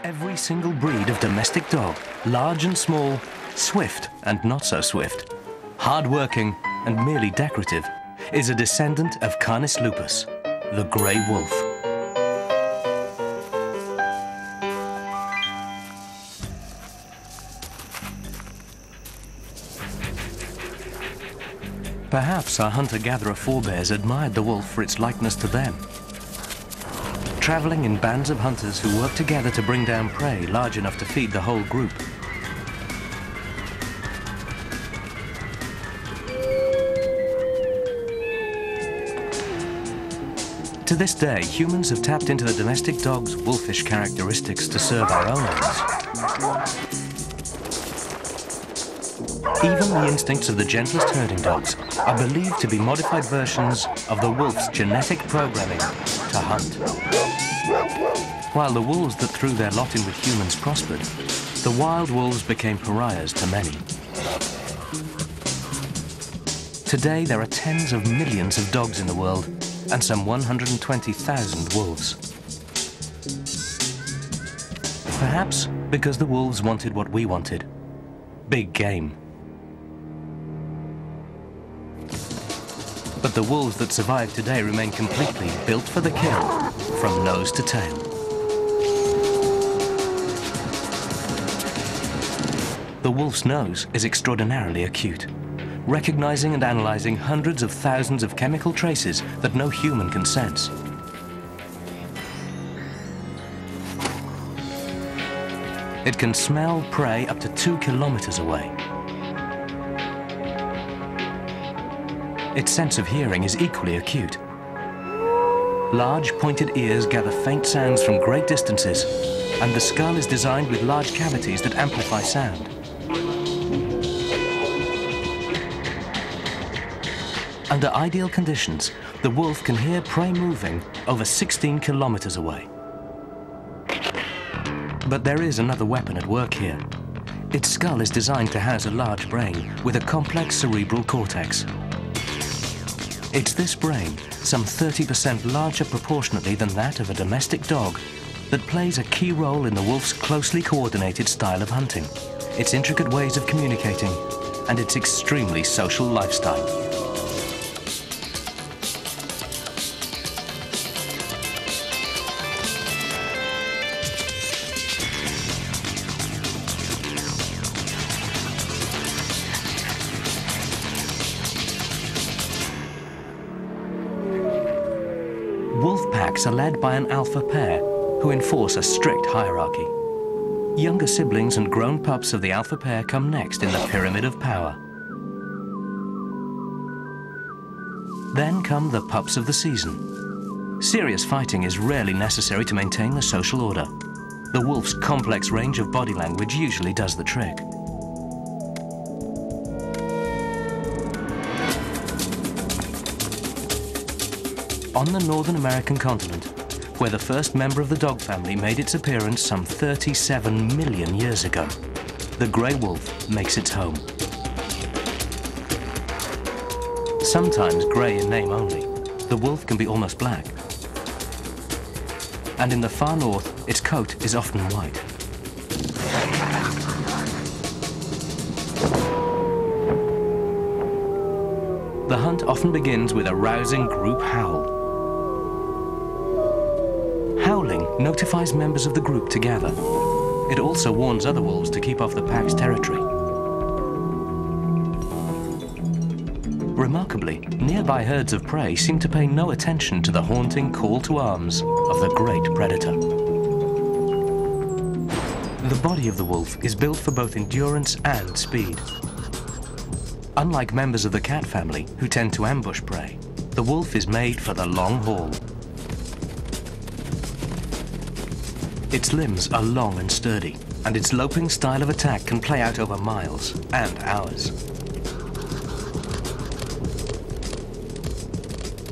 Every single breed of domestic dog, large and small, swift and not so swift, hard-working and merely decorative, is a descendant of Canis lupus, the grey wolf. Perhaps our hunter-gatherer forebears admired the wolf for its likeness to them. Traveling in bands of hunters who work together to bring down prey large enough to feed the whole group. To this day, humans have tapped into the domestic dog's wolfish characteristics to serve our own ends. Even the instincts of the gentlest herding dogs are believed to be modified versions of the wolf's genetic programming to hunt. While the wolves that threw their lot in with humans prospered, the wild wolves became pariahs to many. Today, there are tens of millions of dogs in the world and some 120,000 wolves. Perhaps because the wolves wanted what we wanted: big game. But the wolves that survive today remain completely built for the kill, from nose to tail. The wolf's nose is extraordinarily acute, recognizing and analyzing hundreds of thousands of chemical traces that no human can sense. It can smell prey up to 2 kilometers away. Its sense of hearing is equally acute. Large pointed ears gather faint sounds from great distances, and the skull is designed with large cavities that amplify sound. Under ideal conditions, the wolf can hear prey moving over 16 kilometers away. But there is another weapon at work here. Its skull is designed to house a large brain with a complex cerebral cortex. It's this brain, some 30% larger proportionately than that of a domestic dog, that plays a key role in the wolf's closely coordinated style of hunting, its intricate ways of communicating, and its extremely social lifestyle. Wolf packs are led by an alpha pair who enforce a strict hierarchy. Younger siblings and grown pups of the alpha pair come next in the pyramid of power. Then come the pups of the season. Serious fighting is rarely necessary to maintain the social order. The wolf's complex range of body language usually does the trick. On the Northern American continent, where the first member of the dog family made its appearance some 37 million years ago, the grey wolf makes its home. Sometimes grey in name only, the wolf can be almost black. And in the far north, its coat is often white. The hunt often begins with a rousing group howl. Howling notifies members of the group to gather. It also warns other wolves to keep off the pack's territory. Remarkably, nearby herds of prey seem to pay no attention to the haunting call to arms of the great predator. The body of the wolf is built for both endurance and speed. Unlike members of the cat family, who tend to ambush prey, the wolf is made for the long haul. Its limbs are long and sturdy, and its loping style of attack can play out over miles and hours.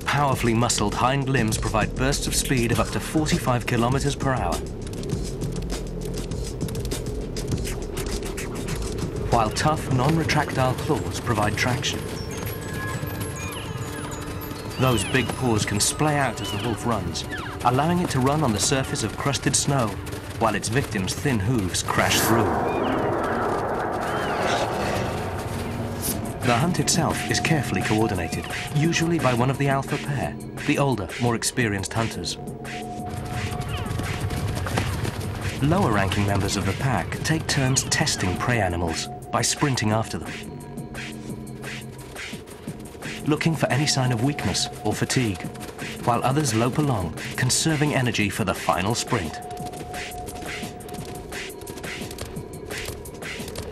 Powerfully muscled hind limbs provide bursts of speed of up to 45 kilometers per hour. While tough, non-retractile claws provide traction. Those big paws can splay out as the wolf runs, allowing it to run on the surface of crusted snow while its victim's thin hooves crash through. The hunt itself is carefully coordinated, usually by one of the alpha pair, the older, more experienced hunters. Lower-ranking members of the pack take turns testing prey animals by sprinting after them, looking for any sign of weakness or fatigue, while others lope along, conserving energy for the final sprint.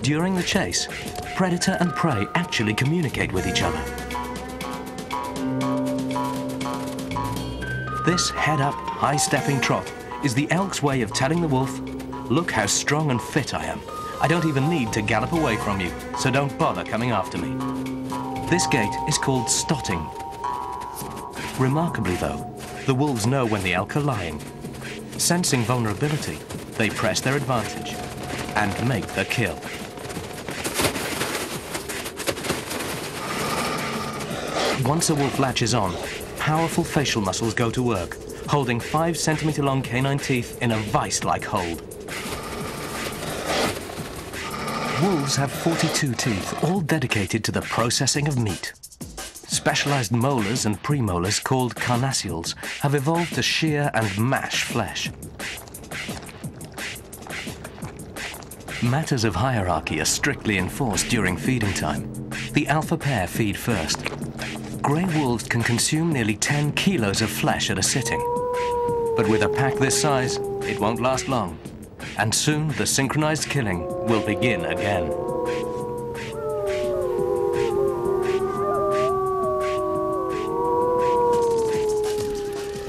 During the chase, predator and prey actually communicate with each other. This head-up, high-stepping trot is the elk's way of telling the wolf, "Look how strong and fit I am. I don't even need to gallop away from you, so don't bother coming after me." This gait is called stotting. Remarkably though, the wolves know when the elk are lying. Sensing vulnerability, they press their advantage and make the kill. Once a wolf latches on, powerful facial muscles go to work, holding 5-centimeter long canine teeth in a vice-like hold. Wolves have 42 teeth, all dedicated to the processing of meat. Specialized molars and premolars, called carnassials, have evolved to shear and mash flesh. Matters of hierarchy are strictly enforced during feeding time. The alpha pair feed first. Grey wolves can consume nearly 10 kilos of flesh at a sitting. But with a pack this size, it won't last long. And soon the synchronized killing will begin again.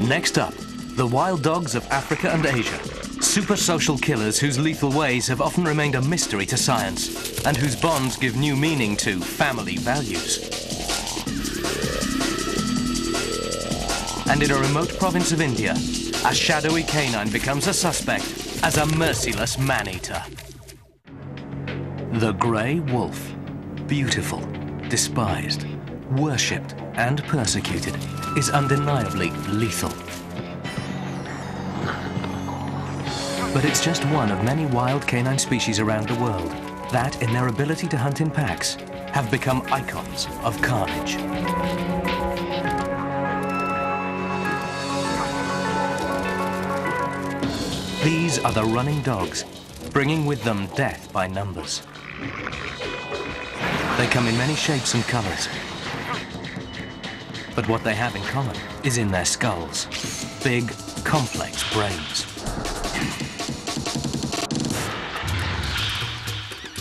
Next up, the wild dogs of Africa and Asia. Super social killers whose lethal ways have often remained a mystery to science, and whose bonds give new meaning to family values. And in a remote province of India, a shadowy canine becomes a suspect as a merciless man-eater. The grey wolf. Beautiful, despised, worshipped and persecuted, is undeniably lethal. But it's just one of many wild canine species around the world that, in their ability to hunt in packs, have become icons of carnage. These are the running dogs, bringing with them death by numbers. They come in many shapes and colors. But what they have in common is in their skulls. Big, complex brains.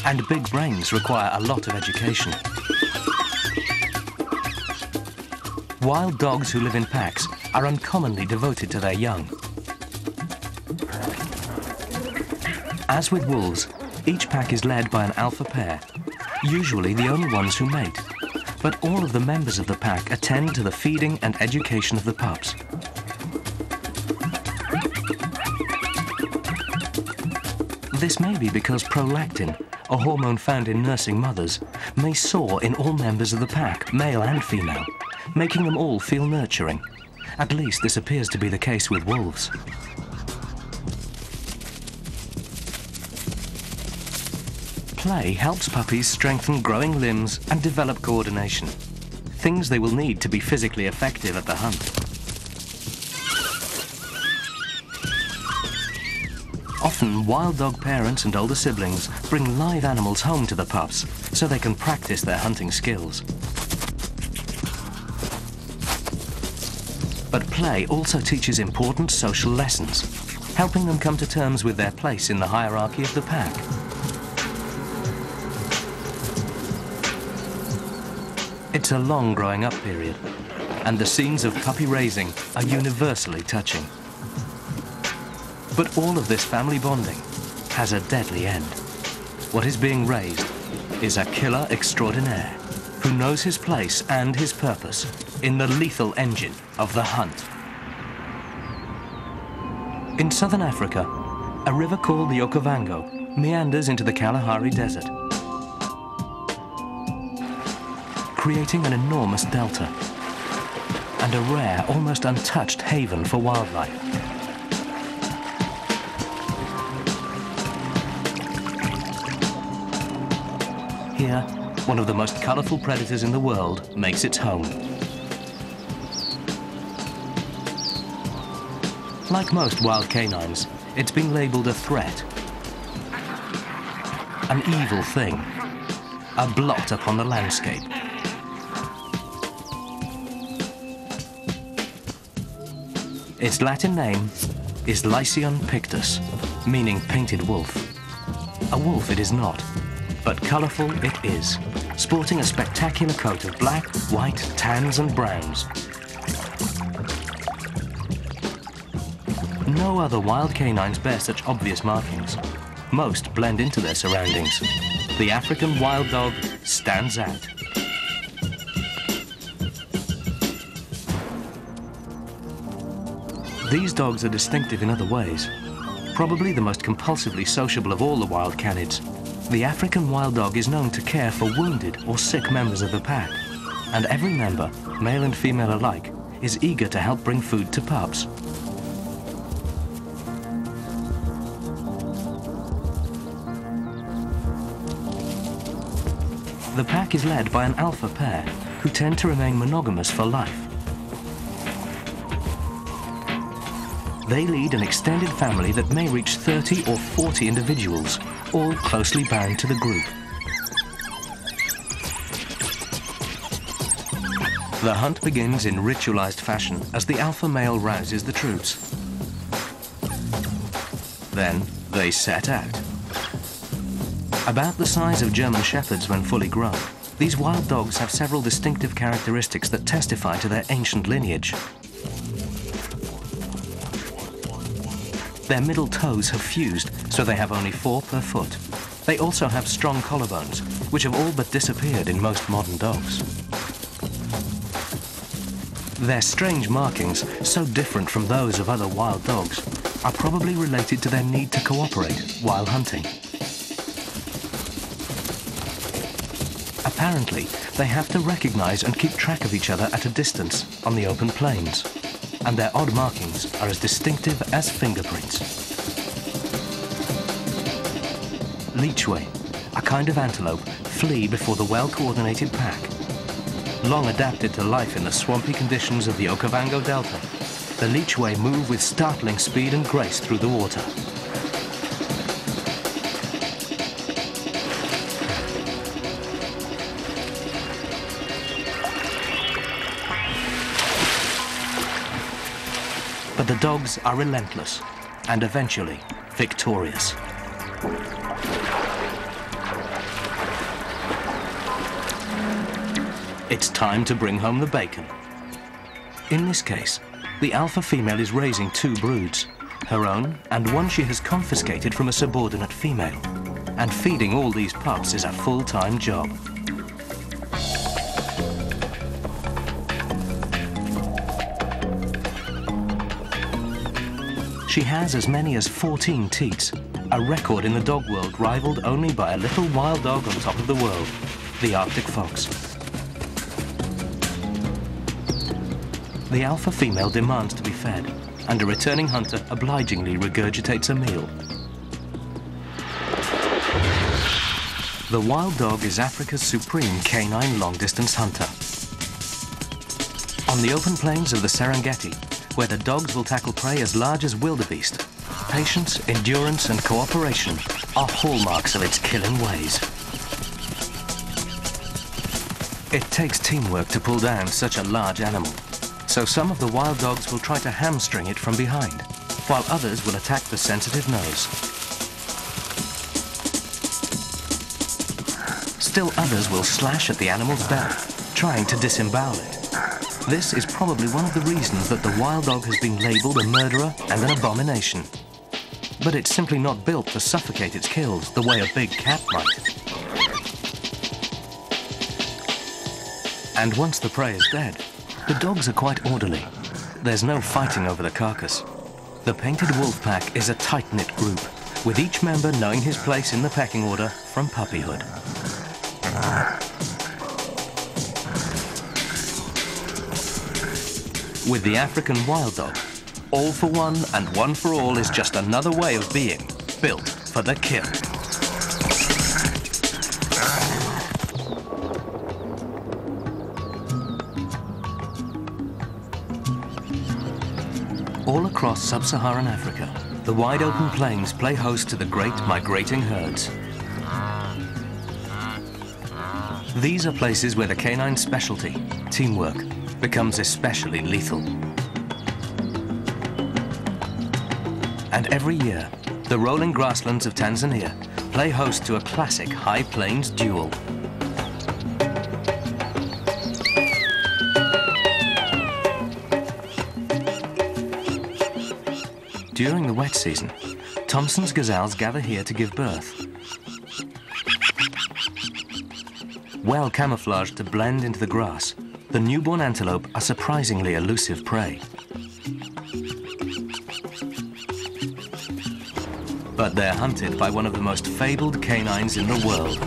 And big brains require a lot of education. Wild dogs who live in packs are uncommonly devoted to their young. As with wolves, each pack is led by an alpha pair, usually the only ones who mate. But all of the members of the pack attend to the feeding and education of the pups. This may be because prolactin, a hormone found in nursing mothers, may soar in all members of the pack, male and female, making them all feel nurturing. At least this appears to be the case with wolves. Play helps puppies strengthen growing limbs and develop coordination, things they will need to be physically effective at the hunt. Often, wild dog parents and older siblings bring live animals home to the pups so they can practice their hunting skills. But play also teaches important social lessons, helping them come to terms with their place in the hierarchy of the pack. It's a long growing up period, and the scenes of puppy raising are universally touching. But all of this family bonding has a deadly end. What is being raised is a killer extraordinaire who knows his place and his purpose in the lethal engine of the hunt. In southern Africa, a river called the Okavango meanders into the Kalahari Desert, creating an enormous delta and a rare, almost untouched haven for wildlife. here, one of the most colorful predators in the world makes its home. Like most wild canines, it's been labeled a threat, an evil thing, a blot upon the landscape. Its Latin name is Lycaon pictus, meaning painted wolf. A wolf it is not, but colorful it is, sporting a spectacular coat of black, white, tans and browns. No other wild canines bear such obvious markings. Most blend into their surroundings. The African wild dog stands out. These dogs are distinctive in other ways. Probably the most compulsively sociable of all the wild canids, the African wild dog is known to care for wounded or sick members of the pack, and every member, male and female alike, is eager to help bring food to pups. The pack is led by an alpha pair, who tend to remain monogamous for life. They lead an extended family that may reach 30 or 40 individuals, all closely bound to the group. The hunt begins in ritualized fashion as the alpha male rouses the troops. Then they set out. About the size of German shepherds when fully grown, these wild dogs have several distinctive characteristics that testify to their ancient lineage. Their middle toes have fused, so they have only 4 per foot. They also have strong collarbones, which have all but disappeared in most modern dogs. Their strange markings, so different from those of other wild dogs, are probably related to their need to cooperate while hunting. Apparently, they have to recognize and keep track of each other at a distance on the open plains, and their odd markings are as distinctive as fingerprints. Lichwe, a kind of antelope, flee before the well-coordinated pack. Long adapted to life in the swampy conditions of the Okavango Delta, the Lichwe move with startling speed and grace through the water. But the dogs are relentless and eventually victorious. It's time to bring home the bacon. In this case, the alpha female is raising 2 broods, her own and one she has confiscated from a subordinate female. And feeding all these pups is a full-time job. She has as many as 14 teats, a record in the dog world rivaled only by a little wild dog on top of the world, the Arctic fox. The alpha female demands to be fed, and a returning hunter obligingly regurgitates a meal. The wild dog is Africa's supreme canine long-distance hunter. On the open plains of the Serengeti, where the dogs will tackle prey as large as wildebeest, patience, endurance and cooperation are hallmarks of its killing ways. It takes teamwork to pull down such a large animal, so some of the wild dogs will try to hamstring it from behind, while others will attack the sensitive nose. Still others will slash at the animal's belly, trying to disembowel it. This is probably one of the reasons that the wild dog has been labeled a murderer and an abomination. But it's simply not built to suffocate its kills the way a big cat might. And once the prey is dead, the dogs are quite orderly. There's no fighting over the carcass. The painted wolf pack is a tight-knit group, with each member knowing his place in the pecking order from puppyhood. With the African wild dog, all for one and one for all is just another way of being, built for the kill. All across sub-Saharan Africa, the wide-open plains play host to the great migrating herds. These are places where the canine specialty, teamwork, becomes especially lethal. And every year, the rolling grasslands of Tanzania play host to a classic high plains duel. During the wet season, Thomson's gazelles gather here to give birth. Well camouflaged to blend into the grass, the newborn antelope are surprisingly elusive prey. But they're hunted by one of the most fabled canines in the world.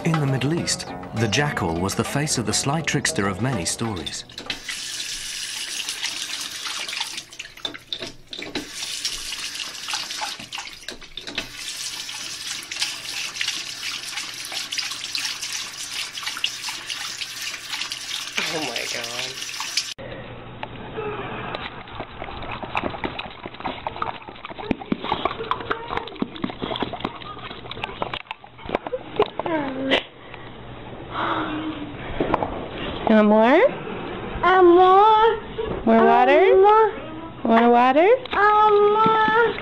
In the Middle East, the jackal was the face of the sly trickster of many stories. Oh my God. You want more? More. More water? More. Want water? More.